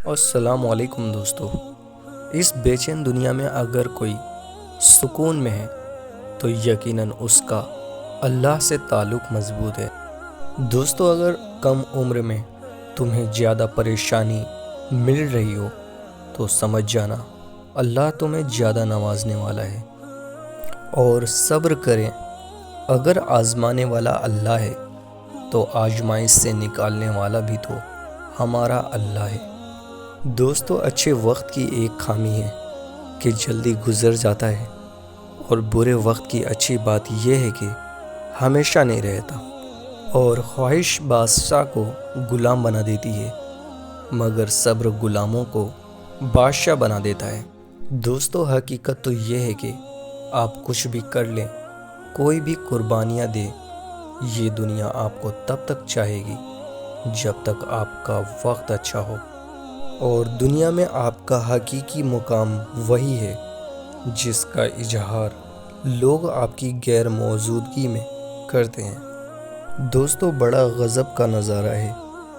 السلام علیکم دوستو۔ اس بے چین دنیا میں اگر کوئی سکون میں ہے تو یقیناً اس کا اللہ سے تعلق مضبوط ہے۔ دوستو، اگر کم عمر میں تمہیں زیادہ پریشانی مل رہی ہو تو سمجھ جانا اللہ تمہیں زیادہ نوازنے والا ہے، اور صبر کریں۔ اگر آزمانے والا اللہ ہے تو آزمائش سے نکالنے والا بھی تو ہمارا اللہ ہے۔ دوستو، اچھے وقت کی ایک خامی ہے کہ جلدی گزر جاتا ہے، اور برے وقت کی اچھی بات یہ ہے کہ ہمیشہ نہیں رہتا، اور خواہش بادشاہ کو غلام بنا دیتی ہے، مگر صبر غلاموں کو بادشاہ بنا دیتا ہے۔ دوستو، حقیقت تو یہ ہے کہ آپ کچھ بھی کر لیں، کوئی بھی قربانیاں دیں، یہ دنیا آپ کو تب تک چاہے گی جب تک آپ کا وقت اچھا ہو، اور دنیا میں آپ کا حقیقی مقام وہی ہے جس کا اظہار لوگ آپ کی غیر موجودگی میں کرتے ہیں۔ دوستو، بڑا غضب کا نظارہ ہے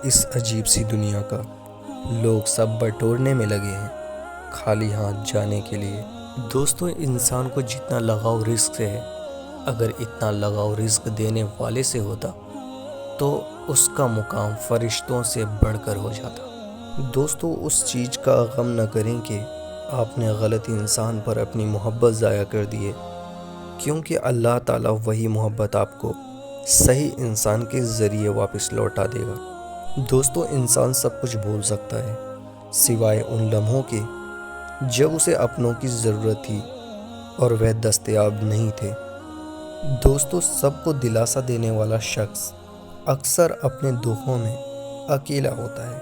اس عجیب سی دنیا کا۔ لوگ سب بٹورنے میں لگے ہیں خالی ہاتھ جانے کے لیے۔ دوستو، انسان کو جتنا لگاؤ رزق سے ہے، اگر اتنا لگاؤ رزق دینے والے سے ہوتا تو اس کا مقام فرشتوں سے بڑھ کر ہو جاتا۔ دوستو، اس چیز کا غم نہ کریں کہ آپ نے غلط انسان پر اپنی محبت ضائع کر دی ہے، کیونکہ اللہ تعالیٰ وہی محبت آپ کو صحیح انسان کے ذریعے واپس لوٹا دے گا۔ دوستو، انسان سب کچھ بھول سکتا ہے سوائے ان لمحوں کے جب اسے اپنوں کی ضرورت تھی اور وہ دستیاب نہیں تھے۔ دوستو، سب کو دلاسا دینے والا شخص اکثر اپنے دکھوں میں اکیلا ہوتا ہے۔